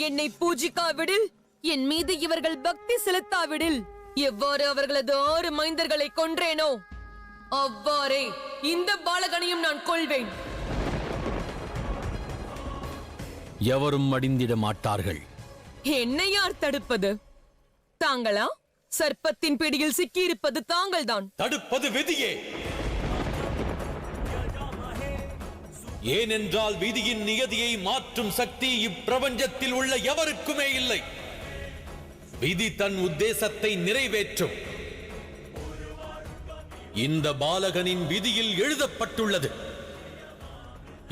என்னை பூஜிக்காவிடில், என் மீது இவர்கள் பக்தி செலுத்தாவிடில், எவ்வாறு அவர்களது 6 மைந்தர்களை கொன்றேனோ அவ்வாறே இந்த பாலகனையும் நான் கொள்வேன். எவரும் மடிந்திட மாட்டார்கள். என்னை யார் தடுப்பது? தாங்களா? சர்ப்பத்தின் பிடியில் சிக்கியிருப்பது தாங்கள்தான். தடுப்பது விதியே. ஏனென்றால் விதியின் நியதியை மாற்றும் சக்தி இப்பிரபஞ்சத்தில் உள்ள எவருக்குமே இல்லை. விதி தன் உத்தேசத்தை நிறைவேற்றும். இந்த பாலகனின் விதியில் எழுதப்பட்டுள்ளது.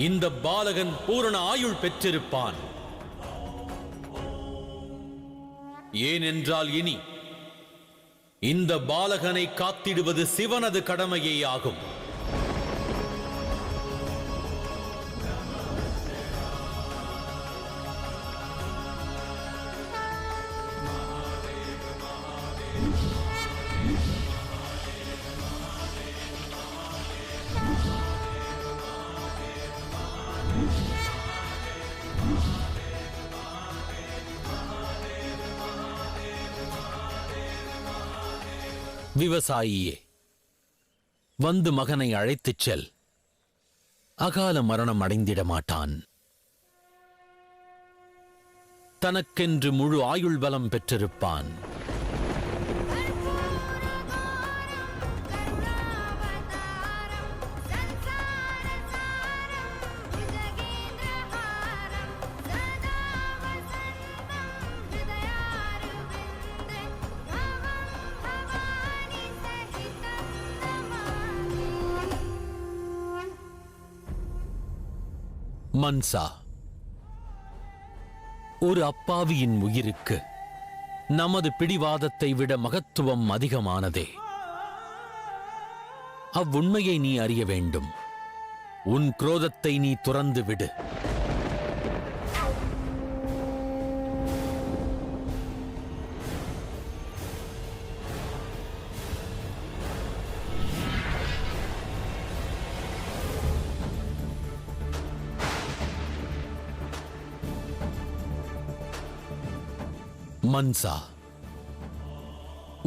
இந்த பாலகன் பூரண ஆயுள் பெற்றிருப்பான். ஏனென்றால் இனி இந்த பாலகனை காத்திடுவது சிவனது கடமையே ஆகும். விவசாயியே, வந்து மகனை அழைத்துச் செல். அகால மரணம் அடைந்திட மாட்டான். தனக்கென்று முழு ஆயுள் பலம் பெற்றிருப்பான். மன்சா, ஒரு அப்பாவியின் உயிருக்கு நமது பிடிவாதத்தை விட மகத்துவம் அதிகமானதே. அவ்வுண்மையை நீ அறிய வேண்டும். உன் குரோதத்தை நீ துறந்து விடு. மன்சா,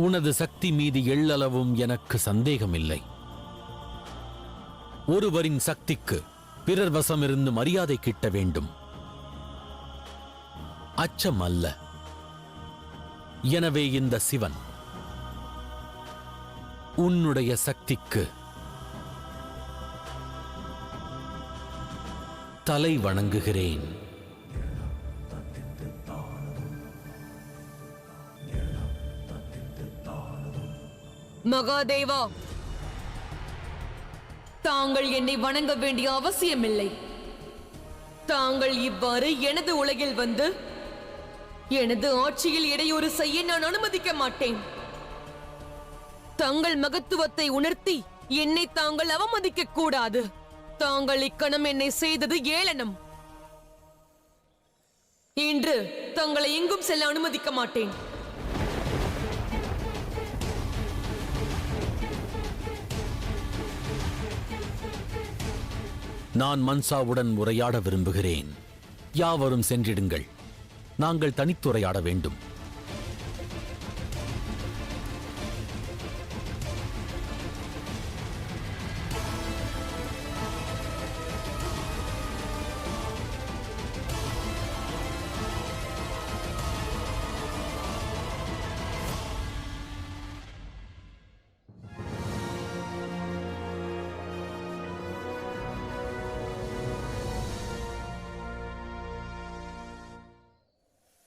உனது சக்தி மீது எள்ளளவும் எனக்கு சந்தேகமில்லை. ஒருவரின் சக்திக்கு பிறர் வசமிருந்து மரியாதை கிட்ட வேண்டும், அச்சம் அல்ல. எனவே இந்த சிவன் உன்னுடைய சக்திக்கு தலை வணங்குகிறேன். மகாதேவா, தாங்கள் என்னை வணங்க வேண்டிய அவசியமில்லை. தாங்கள் இவ்வாறு எனது உலகில் வந்து எனது ஆட்சியில் இடையூறு செய்ய நான் அனுமதிக்க மாட்டேன். தங்கள் மகத்துவத்தை உணர்த்தி என்னை தாங்கள் அவமதிக்க கூடாது. தாங்கள் இக்கணம் என்னை செய்தது ஏளனம். இன்று தங்களை எங்கும் செல்ல அனுமதிக்க மாட்டேன். நான் மன்சாவுடன் உரையாட விரும்புகிறேன். யாவரும் சென்றிடுங்கள். நாங்கள் தனித்துரையாட வேண்டும்.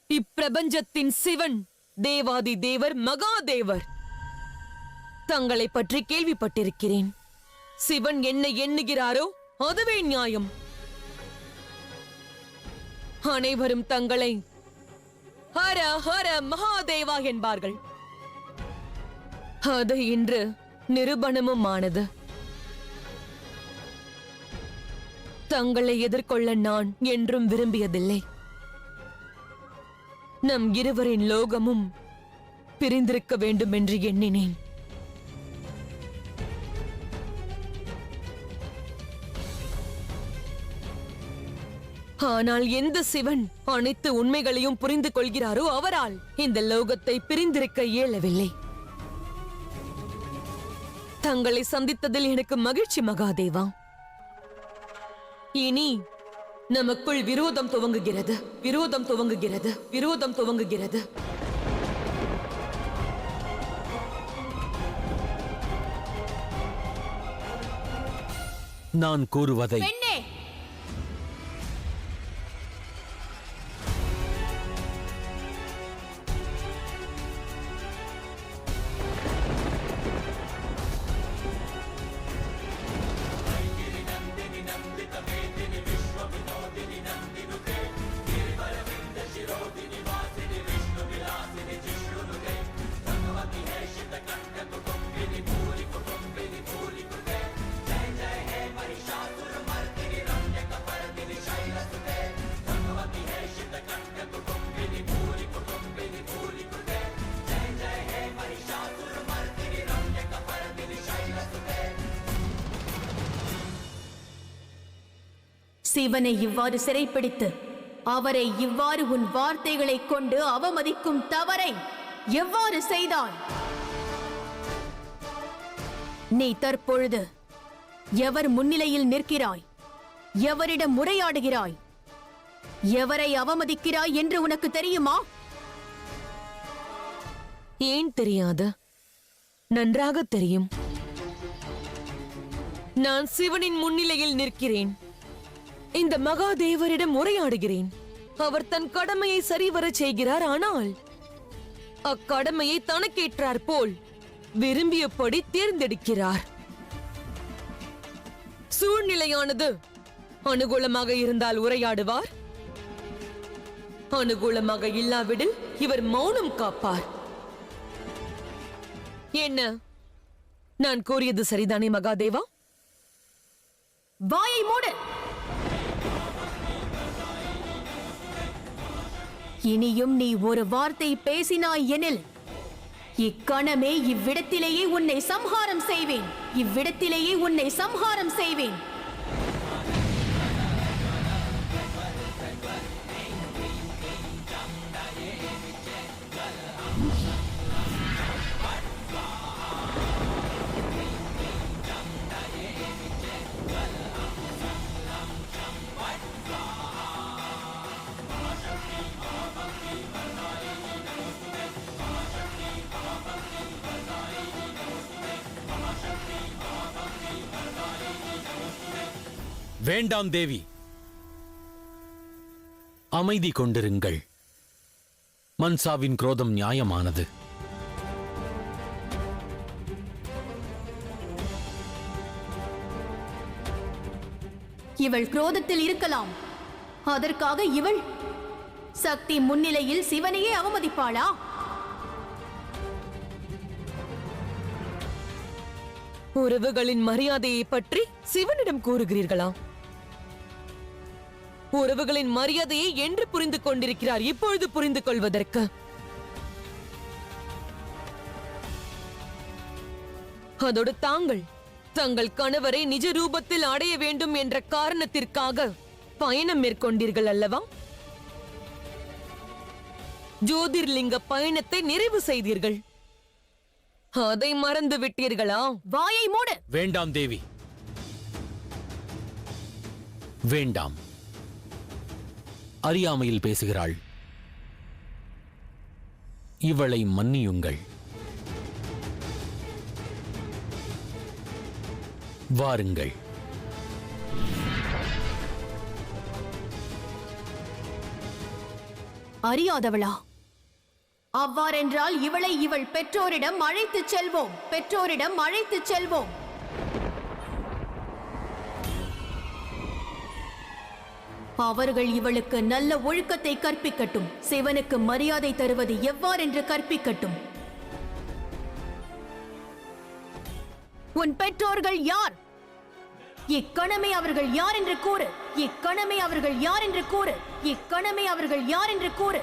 இப்பிரபஞ்சத்தின் சிவன், தேவாதி தேவர், மகாதேவர். தங்களை பற்றி கேள்விப்பட்டிருக்கிறேன். சிவன் என்ன எண்ணுகிறாரோ அதுவே நியாயம். அனைவரும் தங்களை ஹர ஹர மகாதேவா என்பார்கள். அது இன்று நிரூபணமும் ஆனது. தங்களை எதிர்கொள்ள நான் என்றும் விரும்பியதில்லை. நம் இருவரின் லோகமும் பிரிந்திருக்க வேண்டும் என்று எண்ணினேன். ஆனால் எந்த சிவன் அனைத்து உண்மைகளையும் புரிந்து கொள்கிறாரோ அவரால் இந்த லோகத்தை பிரிந்திருக்க இயலவில்லை. தங்களை சந்தித்ததில் எனக்கு மகிழ்ச்சி மகாதேவா. இனி நமக்குள் விரோதம் துவங்குகிறது, விரோதம் துவங்குகிறது, விரோதம் துவங்குகிறது. நான் கூறுவதை பெண்ணே, சிவனை இவ்வாறு சிறைப்பிடித்து அவரை இவ்வாறு உன் வார்த்தைகளைக் கொண்டு அவமதிக்கும் தவறை எவ்வாறு செய்தாய்? நீ தற்பொழுது எவர் முன்னிலையில் நிற்கிறாய், எவரிடம் முறையாடுகிறாய், எவரை அவமதிக்கிறாய் என்று உனக்கு தெரியுமா? ஏன் தெரியாது? நன்றாக தெரியும். நான் சிவனின் முன்னிலையில் நிற்கிறேன். இந்த மகாதேவரிடம் உரையாடுகிறேன். அவர் தன் கடமையை சரிவரச் செய்கிறார். ஆனால் அக்கடமையை தனக்கேற்றார் போல் விரும்பியபடி தேர்ந்தெடுக்கிறார். சூழ்நிலையானது அனுகூலமாக இருந்தால் உரையாடுவார், அனுகூலமாக இல்லாவிடில் இவர் மௌனம் காப்பார். என்ன, நான் கூறியது சரிதானே மகாதேவா? வாயை மூடு. இனியும் நீ ஒரு வார்த்தை பேசினாய் எனில் இக்கணமே இவ்விடத்திலேயே உன்னை சம்ஹாரம் செய்வேன், இவ்விடத்திலேயே உன்னை சம்ஹாரம் செய்வேன். வேண்டாம் தேவி, அமைதி கொண்டிருங்கள். மன்சாவின் குரோதம் நியாயமானது. இவள் குரோதத்தில் இருக்கலாம். அதற்காக இவள் சக்தி முன்னிலையில் சிவனையே அவமதிப்பாளா? உறவுகளின் மரியாதையை பற்றி சிவனிடம் கூறுகிறீர்களா? உறவுகளின் மரியாதையை என்று புரிந்து கொண்டிருக்கிறார் இப்பொழுது புரிந்து கொள்வதற்கு? அதோடு தாங்கள் தங்கள் கணவரை நிஜ ரூபத்தில் அடைய வேண்டும் என்ற காரணத்திற்காக பயணம் மேற்கொண்டீர்கள் அல்லவா? ஜோதிர்லிங்க பயணத்தை நிறைவு செய்தீர்கள். அதை மறந்து விட்டீர்களா? வாயை மூடு. வேண்டாம் தேவி, வேண்டாம். அறியாமையில் பேசுகிறாள். இவளை மன்னியுங்கள். வாருங்கள். அறியாதவளா? அவ்வாறென்றால் இவளை இவள் பெற்றோரிடம் அழைத்துச் செல்வோம், பெற்றோரிடம் அழைத்துச் செல்வோம். அவர்கள் இவளுக்கு நல்ல ஒழுக்கத்தை கற்பிக்கட்டும், சிவனுக்கு மரியாதை தருவது எவ்வாறென்று கற்பிக்கட்டும். உன் பெற்றோர்கள் யார்? இக்கணமே அவர்கள் யார் என்று கூறு. இக்கணமே அவர்கள் யார் என்று கூறு. இக்கணமே அவர்கள் யார் என்று கூறு.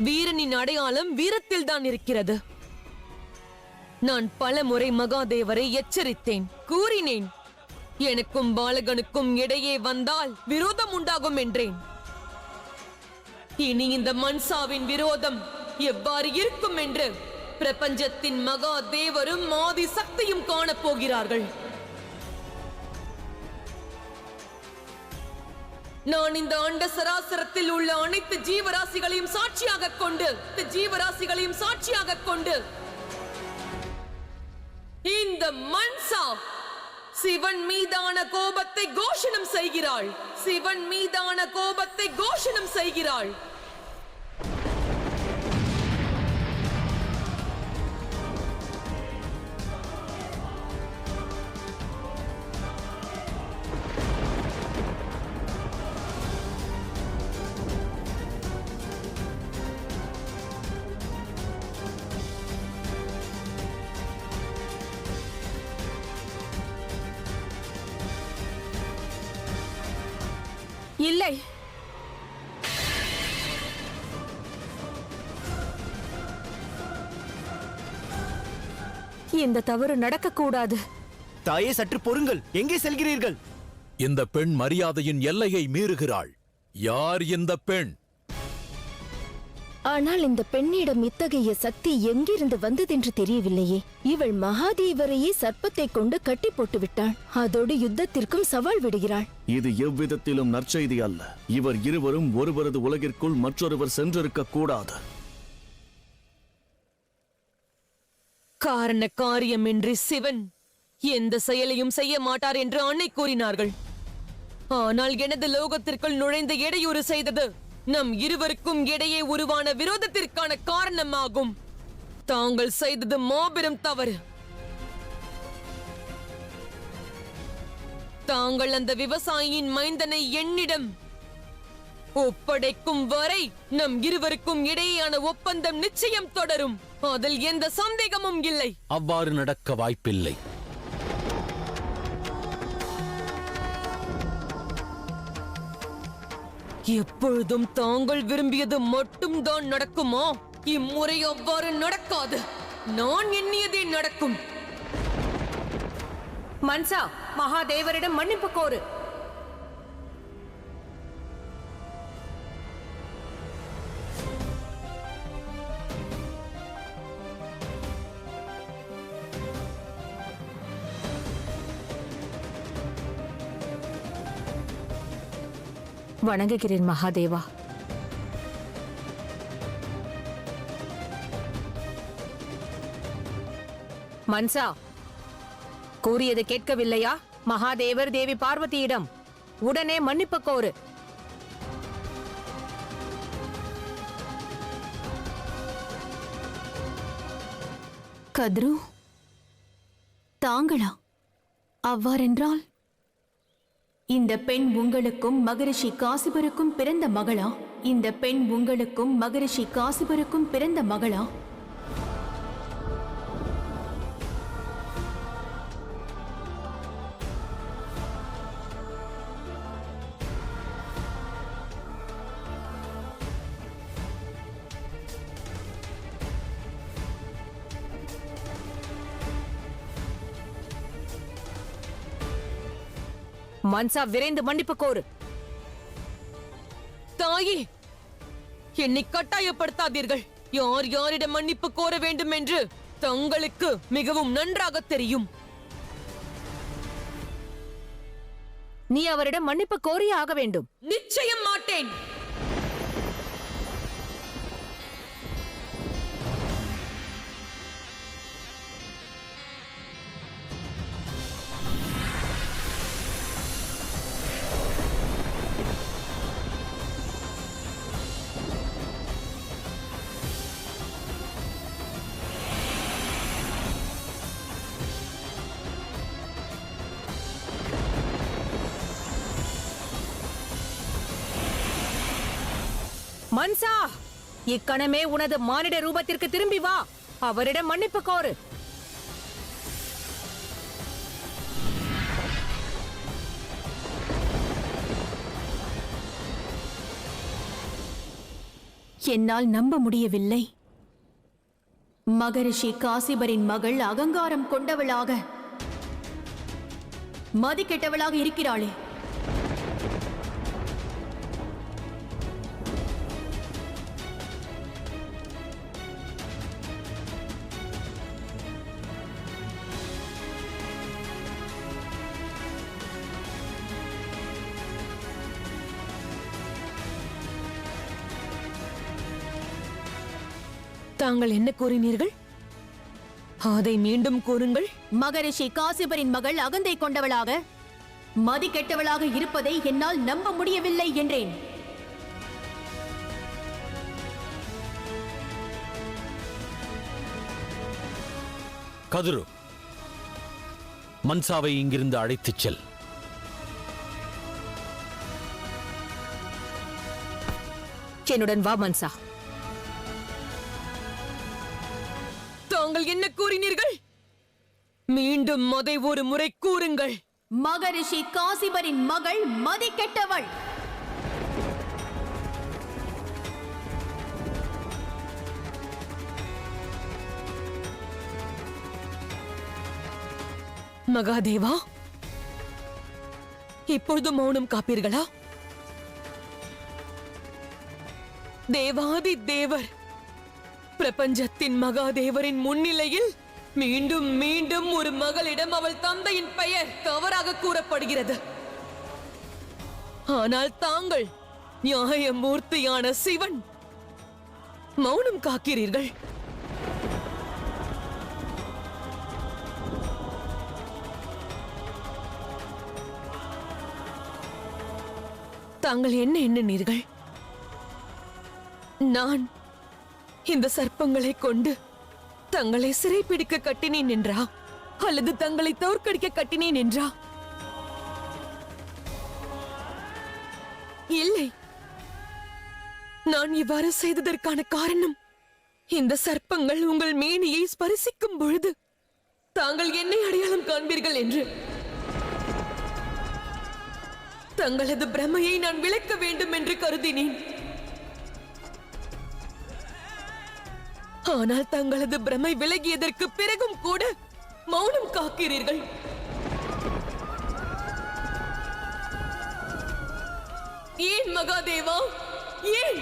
வீரனின் அடையாளம் வீரத்தில் தான் இருக்கிறது. நான் பலமுறை மகாதேவரை எச்சரித்தேன், கூறினேன், எனக்கும் பாலகனுக்கும் இடையே வந்தால் விரோதம் உண்டாகும் என்றேன். இனி இந்த மன்சாவின் விரோதம் எவ்வாறு இருக்கும் என்று பிரபஞ்சத்தின் மகாதேவரும் ஆதி சக்தியும் காணப் போகிறார்கள். நான் இந்த அண்ட சராசரத்தில் உள்ள அனைத்து ஜீவராசிகளையும் சாட்சியாக கொண்டு இந்த மன்சா சிவன் மீதான கோபத்தை கோஷணம் செய்கிறாள். இல்லை, இந்த தவறு நடக்கக்கூடாது. தாயே, சற்று பொறுங்கள். எங்கே செல்கிறீர்கள்? இந்த பெண் மரியாதையின் எல்லையை மீறுகிறாள். யார் இந்த பெண்? ஆனால் இந்த பெண்ணிடம் இத்தகைய சக்தி எங்கிருந்து வந்ததென்று தெரியவில்லையே. இவள் மகாதேவரையே சர்ப்பத்தை கொண்டு கட்டி போட்டு விட்டாள். அதோடு யுத்தத்திற்கும் சவால் விடுகிறாள். இது எவ்விதத்திலும் நற்செய்தி அல்ல. இவர் இருவரும் ஒருவரது உலகிற்குள் மற்றொருவர் சென்றிருக்க கூடாது. காரண காரியமின்றி சிவன் எந்த செயலையும் செய்ய மாட்டார் என்று அன்னை கூறினார்கள். ஆனால் எனது லோகத்திற்குள் நுழைந்து இடையூறு செய்தது நம் இருவருக்கும் இடையே உருவான விரோதத்திற்கான காரணமாகும். தாங்கள் செய்தது மாபெரும் தவறு. தாங்கள் அந்த விவசாயியின் மைந்தனை என்னிடம் ஒப்படைக்கும் வரை நம் இருவருக்கும் இடையேயான ஒப்பந்தம் நிச்சயம் தொடரும். அதில் எந்த சந்தேகமும் இல்லை. அவ்வாறு நடக்க வாய்ப்பில்லை. எப்பொழுதும் தாங்கள் விரும்பியது மட்டும்தான் நடக்குமா? இம்முறை அவ்வாறு நடக்காது. நான் எண்ணியதே நடக்கும். மன்சா, மகாதேவரிடம் மன்னிப்பு கோரு. வணங்குகிறேன் மகாதேவா. மன்சா, கூறியது கேட்கவில்லையா? மகாதேவர் தேவி பார்வதியிடம் உடனே மன்னிப்பு கோரு. கத்ரு, தாங்களா? அவ்வாறென்றால் இந்த பெண் உங்களுக்கும் மகரிஷி காசிபருக்கும் பிறந்த மகளா? இந்த பெண் உங்களுக்கும் மகரிஷி காசிபருக்கும் பிறந்த மகளா? மன்சா, விரைந்து மன்னிப்பு கோரு. தாயே, என்னை கட்டாயப்படுத்தாதீர்கள். யார் யாரிடம் மன்னிப்பு கோர வேண்டும் என்று தங்களுக்கு மிகவும் நன்றாக தெரியும். நீ அவரிடம் மன்னிப்பு கோரியே ஆக வேண்டும். நிச்சயம் மாட்டேன். மன்சா, இக்கணமே உனது மானிட ரூபத்திற்கு திரும்பி வா. அவரிடம் மன்னிப்பு கோரு. என்னால் நம்ப முடியவில்லை. மகரிஷி காசிபரின் மகள் அகங்காரம் கொண்டவளாக, மதி கெட்டவளாக இருக்கிறாளே. தாங்கள் என்ன கூறினீர்கள்? அதை மீண்டும் கூறுங்கள். மகரிஷி காசிபரின் மகள் அகந்தை கொண்டவளாக, மதி கெட்டவளாக இருப்பதை என்னால் நம்ப முடியவில்லை என்றேன். கதுரு, மன்சாவை இங்கிருந்து அழைத்துச் செல். என்னுடன் வா மன்சா. தாங்கள் என்ன கூறினீர்கள்? மீண்டும் அதை ஒரு முறை கூறுங்கள். மகரிஷி காசிபரின் மகள் மதி கெட்டவள். மகாதேவா, இப்பொழுது மௌனம் காப்பீர்களா? தேவாதி தேவர், பிரபஞ்சத்தின் மகாதேவரின் முன்னிலையில் மீண்டும் மீண்டும் ஒரு மகளிடம் அவள் தந்தையின் பெயர் தவறாக கூறப்படுகிறது. ஆனால் தாங்கள் நியாயமூர்த்தியான சிவன் மௌனம் காக்கிறீர்கள். தாங்கள் என்ன எண்ணினீர்கள்? நான் இந்த சர்ப்பங்களை கொண்டு தங்களை சிறைப்பிடிக்க கட்டினேன் என்றா, அல்லது தங்களை தோற்கடிக்க கட்டினேன் என்றா? இல்லை. நான் இவ்வாறு செய்ததற்கான காரணம், இந்த சர்ப்பங்கள் உங்கள் மேனியை ஸ்பரிசிக்கும் பொழுது தாங்கள் என்னை அடையாளம் காண்பீர்கள் என்று. தங்களது பிரமையை நான் விளக்க வேண்டும் என்று கருதினேன். ஆனால் தங்களது பிரமை விலகியதற்கு பிறகும் கூட மௌனம் காக்கிறீர்கள். ஏன் மகாதேவா, ஏன்?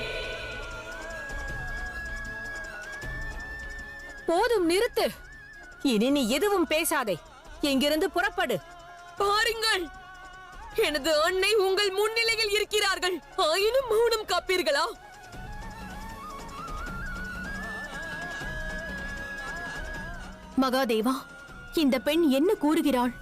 போதும், நிறுத்து. இனி நீ எதுவும் பேசாதே. இங்கிருந்து புறப்படு. பாருங்கள், எனது அன்னை உங்கள் முன்னிலையில் இருக்கிறார்கள், ஆயினும் மௌனம் காப்பீர்களா? மகாதேவா, இந்த பெண் என்ன கூறுகிறாள்?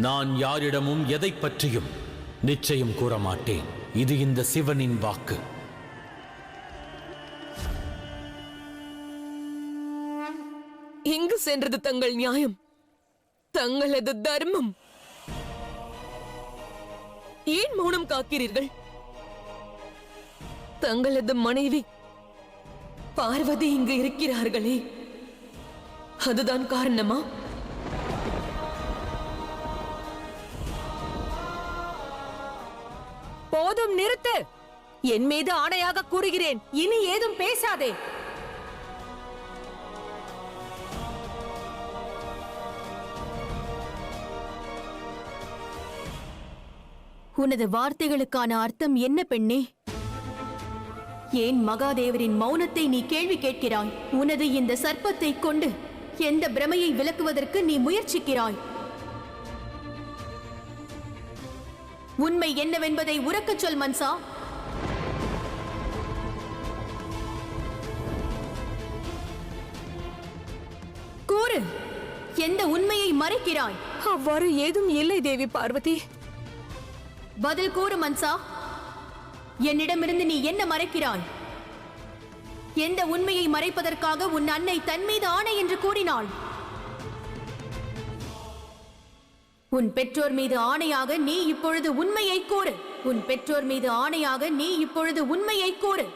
நான் யாரிடமும் எதை பற்றியும் நிச்சயம் கூற மாட்டேன். இது இந்த சிவனின் வாக்கு. எங்கு சென்றது தங்கள் நியாயம், தங்களது தர்மம்? ஏன் மௌனம் காக்கிறீர்கள்? தங்களது மனைவி பார்வதி இங்கு இருக்கிறார்களே, அதுதான் காரணமா? போதும், நிறுத்து. என் மீது ஆணையாக கூறுகிறேன், இனி ஏதும் பேசாதே. உனது வார்த்தைகளுக்கான அர்த்தம் என்ன பெண்ணே? ஏன் மகாதேவரின் மௌனத்தை நீ கேள்வி கேட்கிறாய்? உனது இந்த சர்ப்பத்தை கொண்டு எந்த பிரமையை விளக்குவதற்கு நீ முயற்சிக்கிறாய்? உண்மை என்னவென்பதை உரக்கச் சொல் மன்சா. கூறு, எந்த உண்மையை மறைக்கிறாய்? அவ்வாறு ஏதும் இல்லை தேவி பார்வதி. பதில் கூறு மன்சா. என்னிடமிருந்து நீ என்ன மறைக்கிறாய்? எந்த உண்மையை மறைப்பதற்காக உன் அன்னை தன் மீது ஆணை என்று கூறினாள்? உன் பெற்றோர் மீது ஆணையாக நீ இப்பொழுது உண்மையை கூறு. உன் பெற்றோர் மீது ஆணையாக நீ இப்பொழுது உண்மையை கூறு.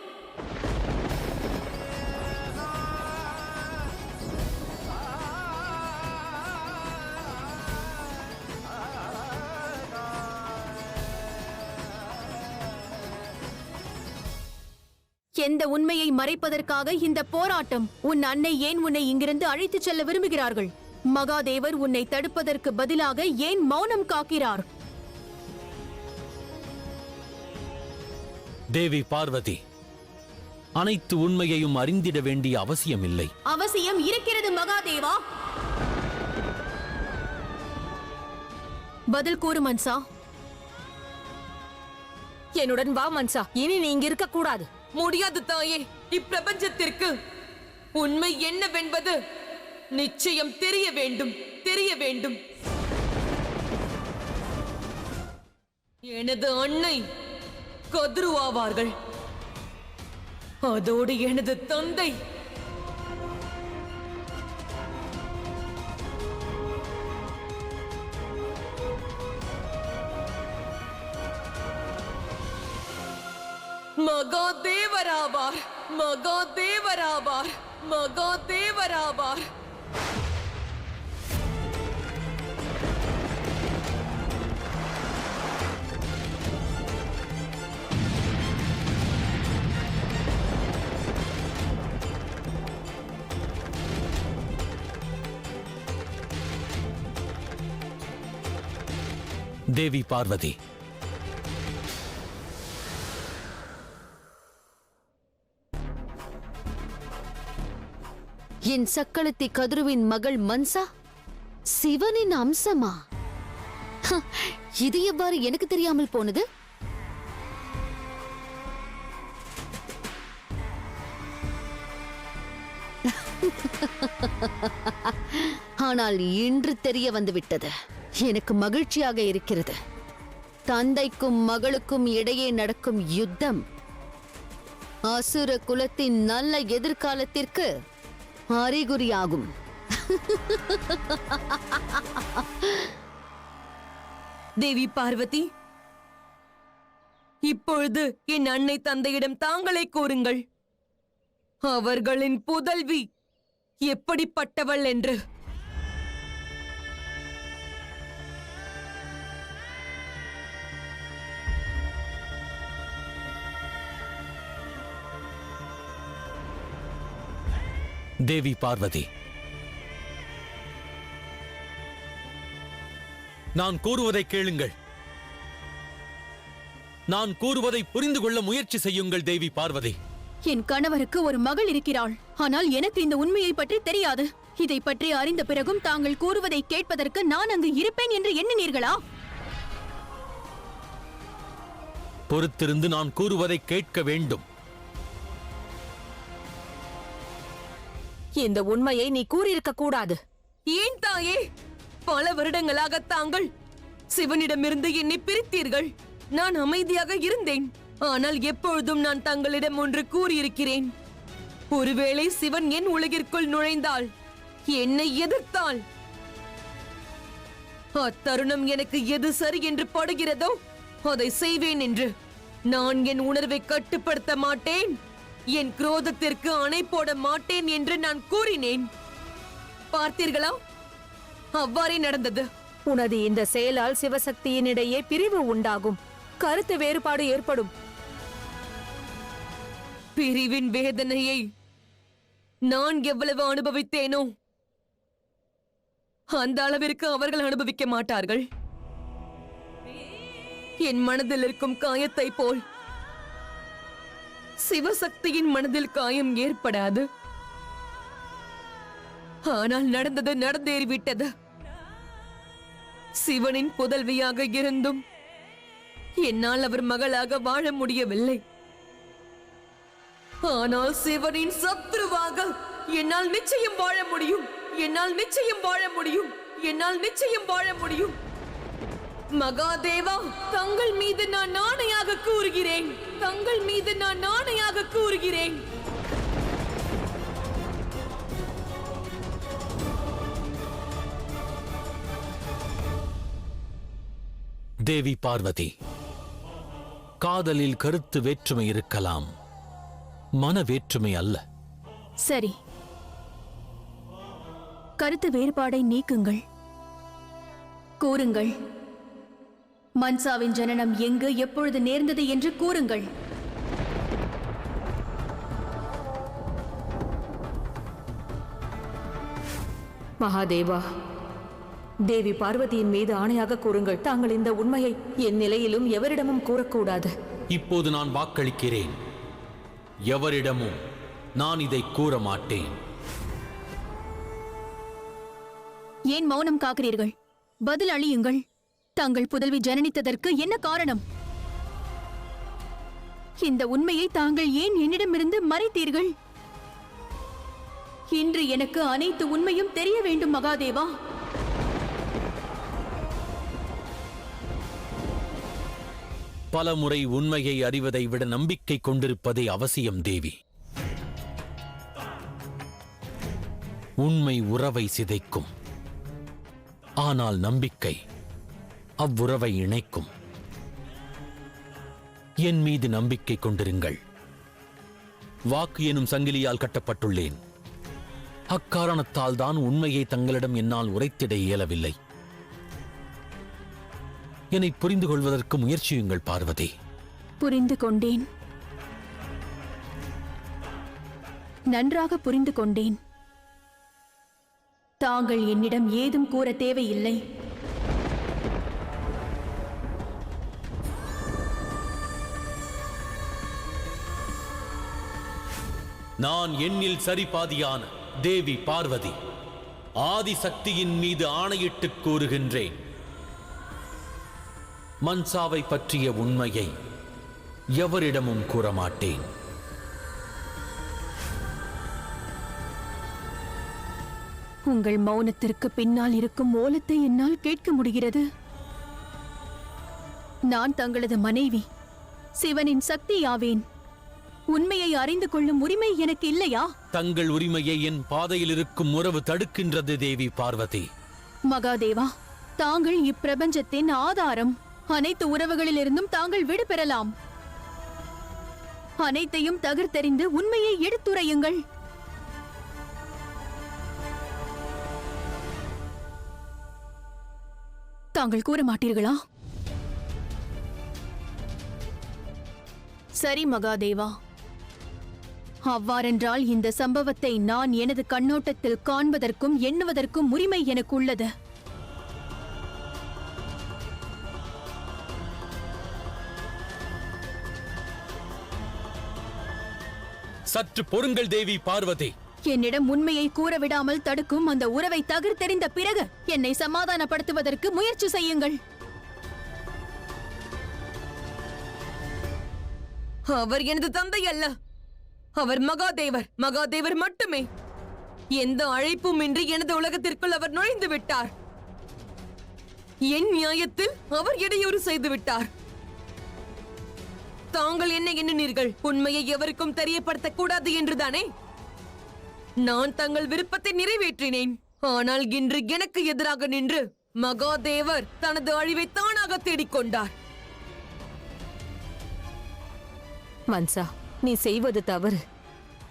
எந்த உண்மையை மறைப்பதற்காக இந்த போராட்டம்? உன் அன்னை ஏன் உன்னை இங்கிருந்து அழைத்துச் செல்ல விரும்புகிறார்கள்? மகாதேவர் உன்னை தடுப்பதற்கு பதிலாக ஏன் மௌனம் காக்கிறார்? தேவி பார்வதி, அனைத்து உண்மையையும் அறிந்திட வேண்டிய அவசியமில்லை. அவசியம் இருக்கிறது மகாதேவா. பதில் கூறு மன்சா. என்னுடன் வா மன்சா, இனி நீ இங்க இருக்க கூடாது. முடியாது தாயே. இப்பிரபஞ்சத்திற்கு உண்மை என்னவென்பது நிச்சயம் தெரிய வேண்டும், தெரிய வேண்டும். எனது அன்னை கதிருவாவார்கள். அதோடு எனது தந்தை மகாதேவராவார். மகாதேவராவார். மகாதேவராவார். தேவி பார்வதி, என் சக்களத்தி கதிருவின் மகள் மன்சா சிவனின் அம்சமா? இது எவ்வாறு எனக்கு தெரியாமல் போனது? ஆனால் இன்று தெரிய வந்துவிட்டது. எனக்கு மகிழ்ச்சியாக இருக்கிறது. தந்தைக்கும் மகளுக்கும் இடையே நடக்கும் யுத்தம் அசுர குலத்தின் நல்ல எதிர்காலத்திற்கு அறிகுறியாகும். தேவி பார்வதி, இப்பொழுது என் அன்னை தந்தையிடம் தாங்களே கூறுங்கள், அவர்களின் புதல்வி எப்படிப்பட்டவள் என்று. தேவி பார்வதி, நான் கூறுவதை கேளுங்கள். நான் கூறுவதை புரிந்து கொள்ள முயற்சி செய்யுங்கள் தேவி பார்வதி. என் கணவருக்கு ஒரு மகள் இருக்கிறாள். ஆனால் எனக்கு இந்த உண்மையை பற்றி தெரியாது. இதை பற்றி அறிந்த பிறகும் தாங்கள் கூறுவதை கேட்பதற்கு நான் அங்கு இருப்பேன் என்று எண்ணினீர்களா? பொறுத்திருந்து நான் கூறுவதை கேட்க வேண்டும். இந்த உண்மையை நீ கூறியிருக்க கூடாது. ஏன் தாயே? பல வருடங்களாக தாங்கள் சிவனிடமிருந்து என்னை பிரித்தீர்கள். நான் அமைதியாக இருந்தேன். ஆனால் எப்பொழுதும் நான் தங்களிடம் ஒன்று கூறியிருக்கிறேன். ஒருவேளை சிவன் என் உலகிற்குள் நுழைந்தால், என்னை எதிர்த்தால், அத்தருணம் எனக்கு எது சரி என்று படுகிறதோ அதை செய்வேன் என்று. நான் என் உணர்வை கட்டுப்படுத்த மாட்டேன், என் குரோதத்திற்கு அணை போட மாட்டேன் என்று நான் கூறினேன். பார்த்தீர்களா? அவ்வாறே நடந்தது. உனது இந்த செயலால் சிவசக்தியினிடையே பிரிவு உண்டாகும், கருத்து வேறுபாடு ஏற்படும். பிரிவின் வேதனையை நான் எவ்வளவு அனுபவித்தேனோ அந்த அளவிற்கு அவர்கள் அனுபவிக்க மாட்டார்கள். என் மனதில் இருக்கும் காயத்தை போல் சிவசக்தியின் மனதில் காயம் ஏற்படாது. ஆனால் நடந்தது நடந்தேறிவிட்டது. சிவனின் புதல்வியாக இருந்தும் என்னால் அவர் மகளாக வாழ முடியவில்லை. ஆனால் சிவனின் சத்ருவாக என்னால் நிச்சயம் வாழ முடியும். என்னால் நிச்சயம் வாழ முடியும். என்னால் நிச்சயம் வாழ முடியும். மகாதேவா, தங்கள் மீது நான் ஆணையாக கூறுகிறேன். தங்கள் மீது நான் ஆணையாக கூறுகிறேன். தேவி பார்வதி, காதலில் கருத்து வேற்றுமை இருக்கலாம், மன வேற்றுமை அல்ல. சரி, கருத்து வேறுபாடை நீக்குங்கள். கூறுங்கள், மன்சாவின் ஜனனம் எங்கு எப்பொழுது நேர்ந்தது என்று கூறுங்கள். மகாதேவா, தேவி பார்வதியின் மீது ஆணையாக கூறுங்கள், தாங்கள் இந்த உண்மையை என் நிலையிலும் எவரிடமும் கூறக்கூடாது. இப்போது நான் வாக்களிக்கிறேன். எவரிடமும் நான் இதை கூற மாட்டேன். ஏன் மௌனம் காக்கிறீர்கள்? பதில் அளியுங்கள். தங்கள் புதல்வி ஜனனித்ததற்கு என்ன காரணம்? இந்த உண்மையை தாங்கள் ஏன் என்னிடமிருந்து மறைத்தீர்கள்? இன்று எனக்கு அனைத்து உண்மையும் தெரிய வேண்டும் மகாதேவா. பலமுறை உண்மையை அறிவதை விட நம்பிக்கை கொண்டிருப்பதே அவசியம் தேவி. உண்மை உறவை சிதைக்கும், ஆனால் நம்பிக்கை அவ்வுறவை இணைக்கும். என் மீது நம்பிக்கை கொண்டிருங்கள். வாக்கு எனும் சங்கிலியால் கட்டப்பட்டுள்ளேன். அக்காரணத்தால் தான் உண்மையை தங்களிடம் என்னால் உரைத்திட இயலவில்லை. என்னை புரிந்து கொள்வதற்கு முயற்சியுங்கள் பார்வதி. புரிந்து கொண்டேன், நன்றாக புரிந்து கொண்டேன். தாங்கள் என்னிடம் ஏதும் கூற தேவையில்லை. நான் எண்ணில் சரிபாதியான தேவி பார்வதி ஆதிசக்தியின் மீது ஆணையிட்டு கூறுகின்றேன். மன்சாவை பற்றிய உண்மையை எவரிடமும் கூற மாட்டேன். உங்கள் மௌனத்திற்கு பின்னால் இருக்கும் ஓலத்தை என்னால் கேட்க முடிகிறது. நான் தங்களது மனைவி, சிவனின் சக்தியாவேன். உண்மையை அறிந்து கொள்ளும் உரிமை எனக்கு இல்லையா? தங்கள் உரிமையை என் பாதையில் இருக்கும் உறவு தடுக்கின்றது தேவி பார்வதி. மகாதேவா, தாங்கள் இப்பிரபஞ்சத்தின் ஆதாரம். அனைத்து உறவுகளிலிருந்தும் தாங்கள் விடு பெறலாம். அனைத்தையும் தகர்த்தெறிந்து உண்மையை எடுத்துரையுங்கள். தாங்கள் கூற மாட்டீர்களா? சரி மகாதேவா, அவ்வாறென்றால் இந்த சம்பவத்தை நான் எனது கண்ணோட்டத்தில் காண்பதற்கும் எண்ணுவதற்கும் உரிமை எனக்கு உள்ளது. சற்று பொறுங்கள் தேவி பார்வதி. என்னிடம் உண்மையை கூற விடாமல் தடுக்கும் அந்த உறவை தகர்த்தெறிந்த பிறகு என்னை சமாதானப்படுத்துவதற்கு முயற்சி செய்யுங்கள். அவர் எனது தந்தை அல்ல, அவர் மகாதேவர். மகாதேவர் மட்டுமே. எந்த அழைப்பும் இன்றி எனது உலகத்திற்குள் அவர் நுழைந்து விட்டார். என் நியாயத்தில் அவர் இடையூறு செய்து விட்டார். தாங்கள் என்ன எண்ணினீர்கள்? உண்மையை எவருக்கும் தெரியப்படுத்தக் கூடாது என்றுதானே? நான் தங்கள் விருப்பத்தை நிறைவேற்றினேன். ஆனால் இன்று எனக்கு எதிராக நின்று மகாதேவர் தனது அழிவை தானாக தேடிக்கொண்டார். மன்சா, நீ செய்வது தவறு.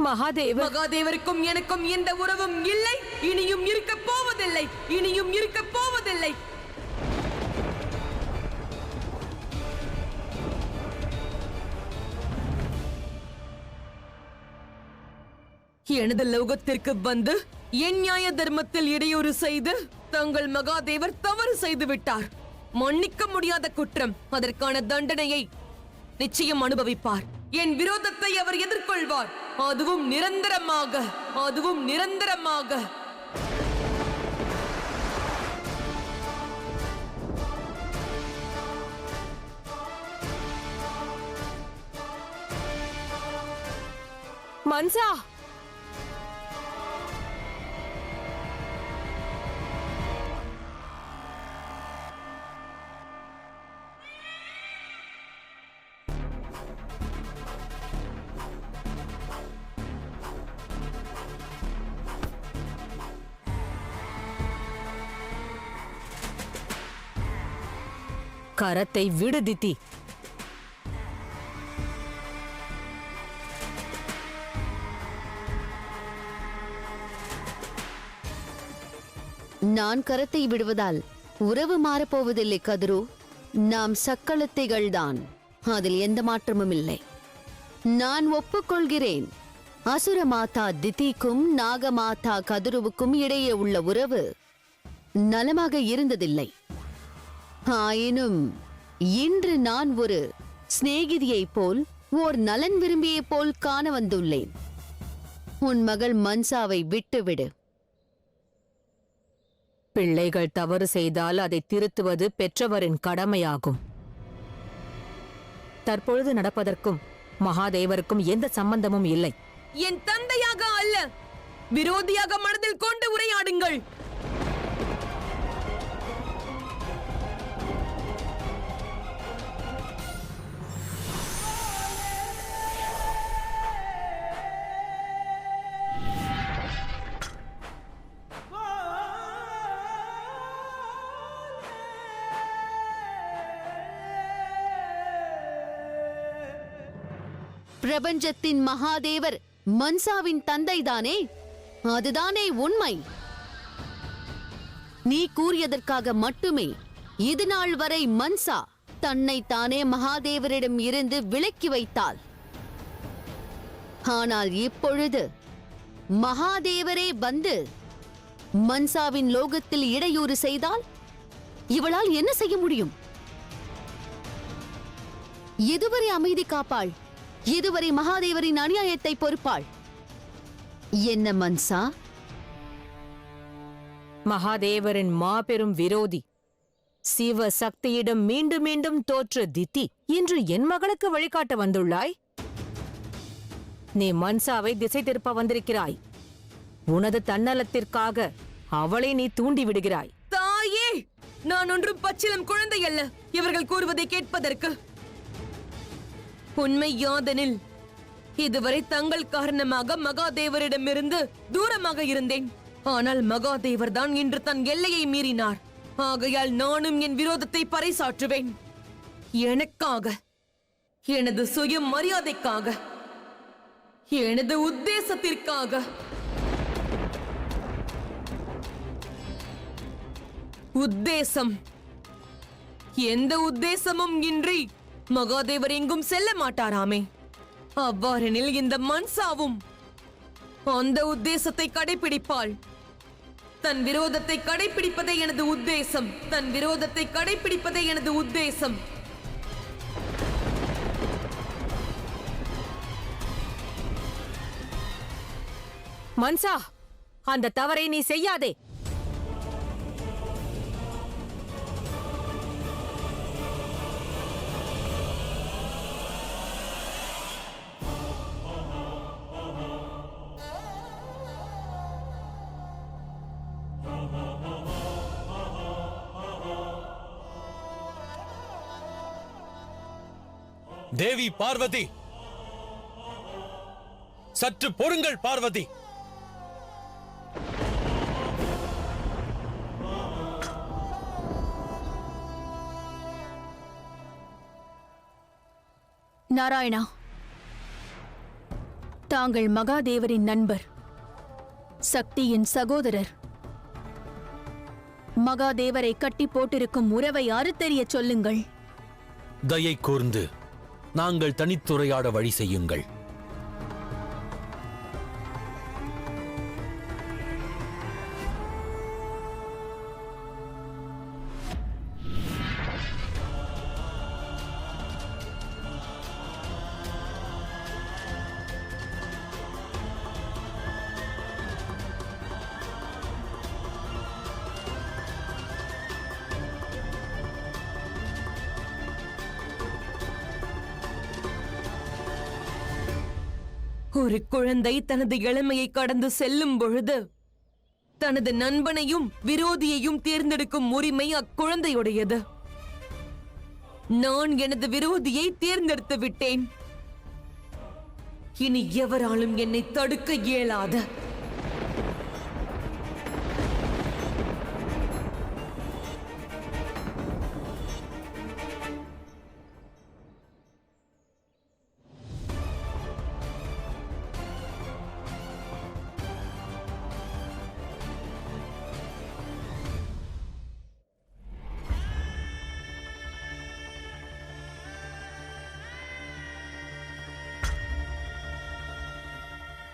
மகாதேவருக்கும் எனக்கும் எந்த உறவும் இல்லை, இனியும் இருக்க போவதில்லை, இனியும் இருக்க போவதில்லை. எனது லோகத்திற்கு வந்து என் நியாய தர்மத்தில் இடையூறு செய்து தங்கள் மகாதேவர் தவறு செய்து விட்டார். மன்னிக்க முடியாத குற்றம். அதற்கான தண்டனையை நிச்சயம் அனுபவிப்பார். என் விரோதத்தை அவர் எதிர்கொள்வார். அதுவும் நிரந்தரமாக, அதுவும் நிரந்தரமாக. மன்சா, கரத்தை விடு தித்தி. நான் கரத்தை விடுவதால் உறவு மாறப்போவதில்லை கதிரு. நாம் சக்களத்தைகள்தான், அதில் எந்த மாற்றமும் இல்லை. நான் ஒப்புக்கொள்கிறேன். அசுரமாதா திதிக்கும் நாகமாதா கதுருவுக்கும் இடையே உள்ள உறவு நலமாக இருந்ததில்லை. ஆயினும் இன்று நான் ஒரு சிநேகிதியைப் போல், ஓர் நலன் விரும்பியைப் போல் காண வந்துள்ளேன். உன் மகள் மன்சாவை விட்டுவிடு. பிள்ளைகள் தவறு செய்தால் அதை திருத்துவது பெற்றவரின் கடமையாகும். தற்பொழுது நடப்பதற்கும் மகாதேவருக்கும் எந்த சம்பந்தமும் இல்லை. என் தந்தையாக அல்ல, விரோதியாக மனதில் கொண்டு உரையாடுங்கள். பிரபஞ்சத்தின் மகாதேவர் மன்சாவின் தந்தைதானே? அதுதானே உண்மை. நீ கூறியதற்காக மட்டுமே இது நாள் வரை மன்சா தன்னை தானே மகாதேவரிடம் இருந்து விலக்கி வைத்தாள். ஆனால் இப்பொழுது மகாதேவரே வந்து மன்சாவின் லோகத்தில் இடையூறு செய்தால் இவளால் என்ன செய்ய முடியும்? எதுவரை அமைதி காப்பாள்? இதுவரை மகாதேவரின் அநியாயத்தை பொறுப்பாள். என்ன மன்சா? மகாதேவரின் மாபெரும் விரோதி, சிவ சக்தியிடம் மீண்டும் மீண்டும் தோற்ற திதி இன்று என் மகளுக்கு வழிகாட்ட வந்துள்ளாய். நீ மன்சாவை திசை திருப்ப வந்திருக்கிறாய். உனது தன்னலத்திற்காக அவளை நீ தூண்டி விடுகிறாய். தாயே, நான் ஒன்றும் பச்சிலம் குழந்தை அல்ல இவர்கள் கூறுவதை கேட்பதற்கு. உண்மை யாதெனில் இதுவரை தங்கள் காரணமாக மகாதேவரிடமிருந்து தூரமாக இருந்தேன். ஆனால் மகாதேவர் தான் இன்று தன் எல்லையை மீறினார். ஆகையால் நானும் என் விரோதத்தை பறைசாற்றுவேன். எனக்காக, எனது சுய மரியாதைக்காக, எனது உத்தேசத்திற்காக. உத்தேசம், எந்த உத்தேசமும் இன்றி மகாதேவர் எங்கும் செல்ல மாட்டாராமே. அவ்வாறெனில் இந்த மன்சாவும் அந்த உத்தேசத்தை கடைபிடிப்பாள். தன் விரோதத்தை கடைபிடிப்பதே எனது உத்தேசம். தன் விரோதத்தை கடைபிடிப்பதே எனது உத்தேசம். மன்சா, அந்த தவறை நீ செய்யாதே. தேவி பார்வதி, சற்று பொறுங்கள் பார்வதி. நாராயணா, தாங்கள் மகாதேவரின் நண்பர், சக்தியின் சகோதரர். மகாதேவரை கட்டி போட்டிருக்கும் உறவை அறுத்தெறிய சொல்லுங்கள். தயை கூர்ந்து நாங்கள் தனித்துரையாட வழி செய்யுங்கள். ஒரு குழந்தை தனது இளமையை கடந்து செல்லும் பொழுது தனது நண்பனையும் விரோதியையும் தேர்ந்தெடுக்கும் உரிமை அக்குழந்தையுடையது. நான் எனது விரோதியை தேர்ந்தெடுத்து விட்டேன். இனி எவராலும் என்னை தடுக்க இயலாது.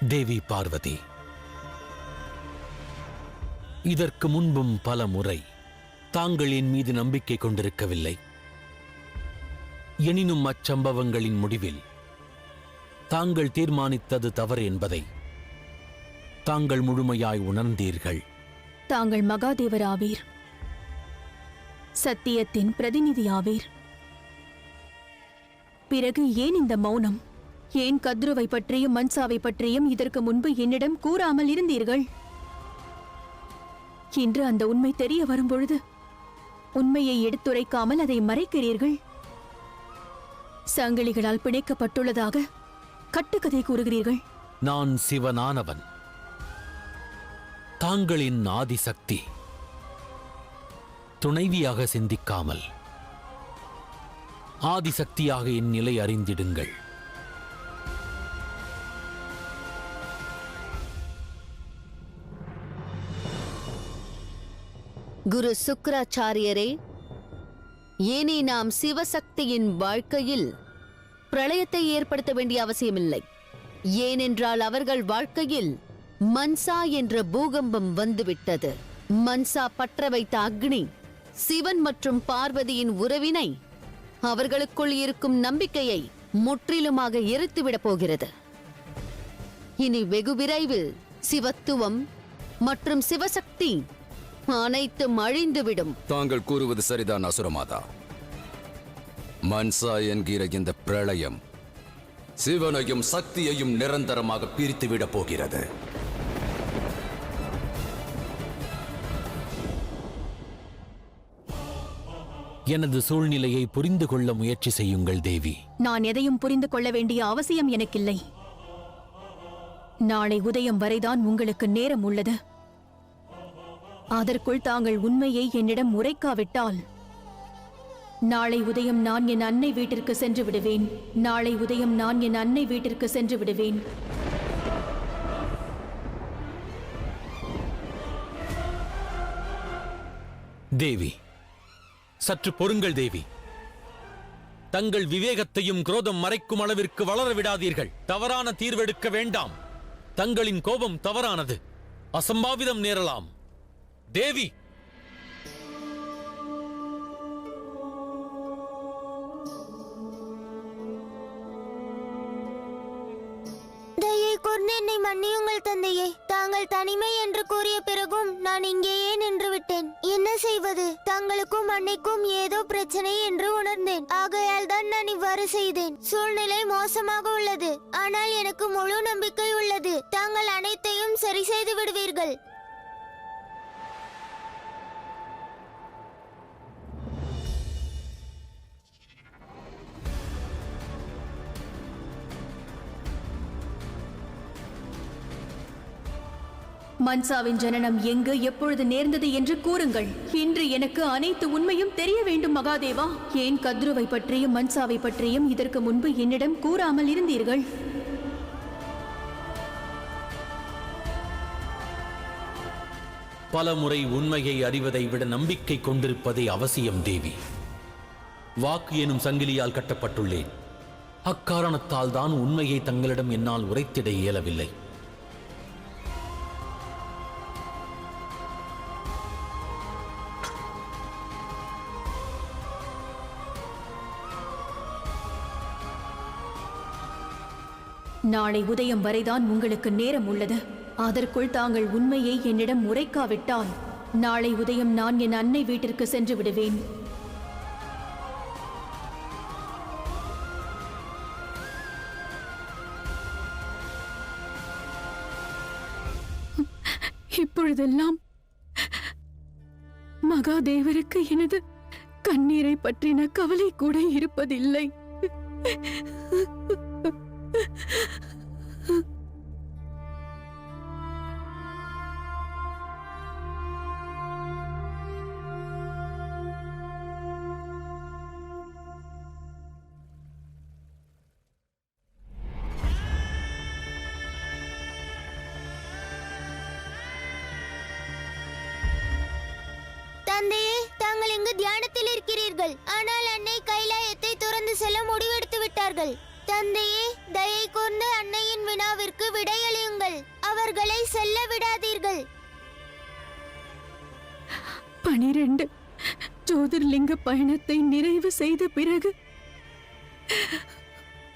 தேவி பார்வதி, இதற்கு முன்பும் பல முறை தாங்கள் என் மீது நம்பிக்கை கொண்டிருக்கவில்லை. எனினும் அச்சம்பவங்களின் முடிவில் தாங்கள் தீர்மானித்தது தவறு என்பதை தாங்கள் முழுமையாய் உணர்ந்தீர்கள். தாங்கள் மகாதேவர் ஆவீர், சத்தியத்தின் பிரதிநிதி ஆவீர். பிறகு ஏன் இந்த மௌனம்? ஏன் கத்ருவை பற்றியும் மன்சாவை பற்றியும் இதற்கு முன்பு என்னிடம் கூறாமல் இருந்தீர்கள்? இன்று அந்த உண்மை தெரிய வரும்பொழுது உண்மையை எடுத்துரைக்காமல் அதை மறைக்கிறீர்கள். சங்கிலிகளால் பிணைக்கப்பட்டுள்ளதாக கட்டுக்கதை கூறுகிறீர்கள். நான் சிவனானவன், தாங்களின் ஆதிசக்தி. துணைவியாக சிந்திக்காமல் ஆதிசக்தியாக என் நிலை அறிந்திடுங்கள். குரு சுக்கிராச்சாரியரே, ஏனே நாம் சிவசக்தியின் வாழ்க்கையில் பிரளயத்தை ஏற்படுத்த வேண்டிய அவசியமில்லை. ஏனென்றால் அவர்கள் வாழ்க்கையில் மன்சா என்ற பூகம்பம் வந்துவிட்டது. மன்சா பற்ற வைத்த அக்னி சிவன் மற்றும் பார்வதியின் உறவினை, அவர்களுக்குள் இருக்கும் நம்பிக்கையை முற்றிலுமாக எரித்துவிடப் போகிறது. இனி வெகு விரைவில் சிவத்துவம் மற்றும் சிவசக்தி அனைத்தும் அழிந்துவிடும். தாங்கள் கூறுவது சரிதான் அசுரமாதா. மன்சா என்கிற இந்த பிரளயம் சிவனையும் சக்தியையும் நிரந்தரமாக பிரித்துவிடப் போகிறது. எனது சூழ்நிலையை புரிந்து கொள்ள முயற்சி செய்யுங்கள் தேவி. நான் எதையும் புரிந்து கொள்ள வேண்டிய அவசியம் எனக்கில்லை. நாளை உதயம் வரைதான் உங்களுக்கு நேரம் உள்ளது. அதற்குள் தாங்கள் உண்மையை என்னிடம் உரைக்காவிட்டால் நாளை உதயம் நான் என் அன்னை வீட்டிற்கு சென்று விடுவேன். நாளை உதயம் நான் என் அன்னை வீட்டிற்கு சென்று விடுவேன். தேவி, சற்று பொறுங்கள் தேவி. தங்கள் விவேகத்தையும் குரோதம் மறைக்கும் அளவிற்கு வளர விடாதீர்கள். தவறான தீர்வெடுக்க வேண்டாம். தங்களின் கோபம் தவறானது. அசம்பாவிதம் நேரலாம். தேவி, தயை கூர்ந்து என்னை மன்னியுங்கள் தந்தையே. தாங்கள் தனிமை என்று கூறிய பிறகும் நான் இங்கேயே நின்று விட்டேன். என்ன செய்வது? தங்களுக்கும் அன்னைக்கும் ஏதோ பிரச்சனை என்று உணர்ந்தேன். ஆகையால் தான் நான் இவ்வாறு செய்தேன். சூழ்நிலை மோசமாக உள்ளது, ஆனால் எனக்கு முழு நம்பிக்கை உள்ளது. தாங்கள் அனைத்தையும் சரி செய்து விடுவீர்கள். மன்சாவின் ஜனனம் எங்கு எப்பொழுது நேர்ந்தது என்று கூறுங்கள். இன்று எனக்கு அனைத்து உண்மையும் தெரிய வேண்டும் மகாதேவா. ஏன் கத்ருவை பற்றியும் மன்சாவை பற்றியும் இதற்கு முன்பு என்னிடம் கூறாமல் இருந்தீர்கள்? பலமுறை உண்மையை அறிவதை விட நம்பிக்கை கொண்டிருப்பதே அவசியம் தேவி. வாக்கு எனும் சங்கிலியால் கட்டப்பட்டுள்ளேன். அக்காரணத்தால் தான் உண்மையை தங்களிடம் என்னால் உரைத்திட இயலவில்லை. நாளை உதயம் வரைதான் உங்களுக்கு நேரம் உள்ளது. அதற்குள் தாங்கள் உண்மையை என்னிடம் உரைக்காவிட்டால் நாளை உதயம் நான் என் அன்னை வீட்டிற்கு சென்று விடுவேன். இப்பொழுதெல்லாம் மகாதேவருக்கு எனது கண்ணீரை பற்றின கவலை கூட இருப்பதில்லை. தந்தையே, தாங்கள் இங்கு தியானத்தில் இருக்கிறீர்கள். ஆனால் அன்னை கைலாயத்தை துறந்து செல்ல முடிவெடுத்து விட்டார்கள். தந்தையே, தயை கூர்ந்து அன்னையின் வினாவிற்கு விடையளியுங்கள். அவர்களை செல்ல விடாதீர்கள். 12 ஜோதிர்லிங்க பயணத்தை நிறைவு செய்த பிறகு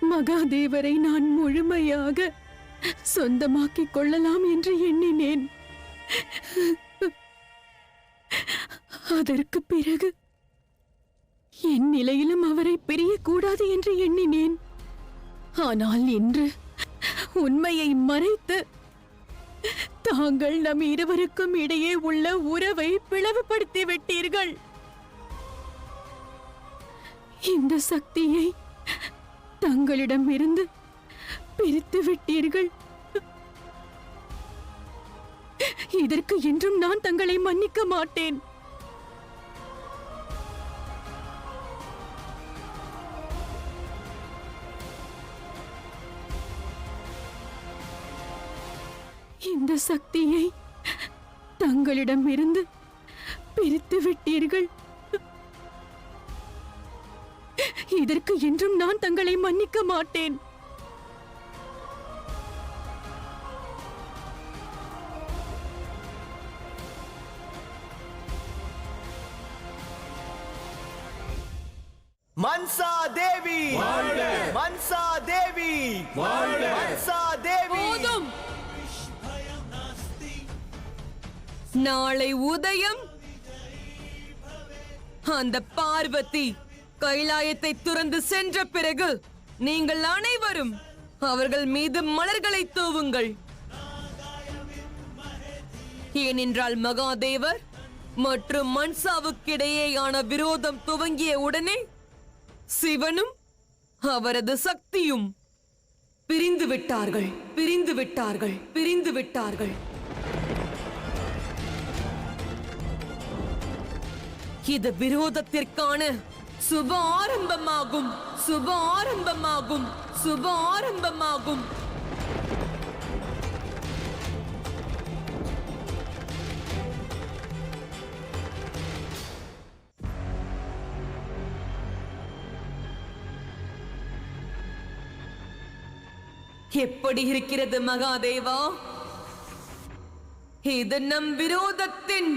மகாதேவரை நான் முழுமையாக சொந்தமாக்கிக் கொள்ளலாம் என்று எண்ணினேன். அதற்கு பிறகு என் நிலையிலும் அவரை பிரியக்கூடாது என்று எண்ணினேன். ஆனால் இன்று உண்மையை மறைத்து தாங்கள் நம் இருவருக்கும் இடையே உள்ள உறவை பிளவுபடுத்தி விட்டீர்கள். இந்த சக்தியை தங்களிடமிருந்து பிரித்து விட்டீர்கள். இதற்கு என்றும் நான் தங்களை மன்னிக்க மாட்டேன். இந்த சக்தியை தங்களிடமிருந்து பிரித்து விட்டீர்கள். இதற்கு என்றும் நான் தங்களை மன்னிக்க மாட்டேன். மன்சா தேவி, மன்சா தேவி, மன்சா தேவி. போதும். நாளை உதயம் அந்த பார்வதி கைலாயத்தை துறந்து சென்ற பிறகு நீங்கள் அனைவரும் அவர்கள் மீது மலர்களை தூவுங்கள். ஏனென்றால் மகாதேவர் மற்றும் மன்சாவுக்கிடையேயான விரோதம் துவங்கிய உடனே சிவனும் அவரது சக்தியும் பிரிந்து விட்டார்கள், பிரிந்து விட்டார்கள், பிரிந்து விட்டார்கள். இது விரோதத்திற்கான சுப ஆரம்பமாகும், சுப ஆரம்பமாகும், சுப ஆரம்பமாகும். எப்படி இருக்கிறது மகாதேவா? இது நம் விரோதத்தின்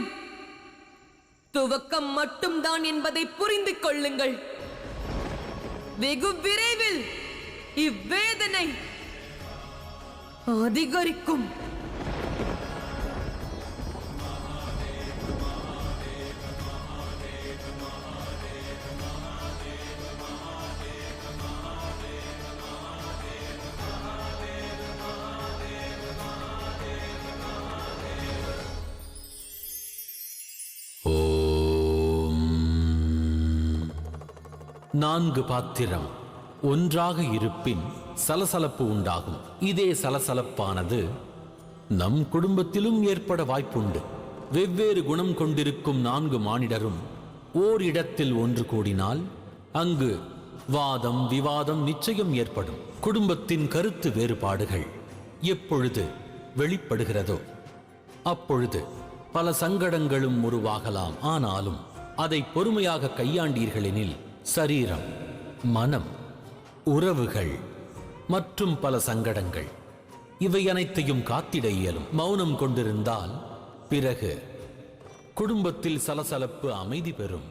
துவக்கம் மட்டும்தான் என்பதை புரிந்து கொள்ளுங்கள். வெகு விரைவில் இவ்வேதனை அதிகரிக்கும். நான்கு பாத்திரம் ஒன்றாக இருப்பின் சலசலப்பு உண்டாகும். இதே சலசலப்பானது நம் குடும்பத்திலும் ஏற்பட வாய்ப்புண்டு. வெவ்வேறு குணம் கொண்டிருக்கும் 4 மானிடரும் ஓர் இடத்தில் ஒன்று கூடினால் அங்கு வாதம் விவாதம் நிச்சயம் ஏற்படும். குடும்பத்தின் கருத்து வேறுபாடுகள் எப்பொழுது வெளிப்படுகிறதோ அப்பொழுது பல சங்கடங்களும் உருவாகலாம். ஆனாலும் அதை பொறுமையாக கையாண்டீர்களெனில் சரீரம், மனம், உறவுகள் மற்றும் பல சங்கடங்கள் இவை அனைத்தையும் காத்திட இயலும். மௌனம் கொண்டிருந்தால் பிறகு குடும்பத்தில் சலசலப்பு அமைதி பெறும்.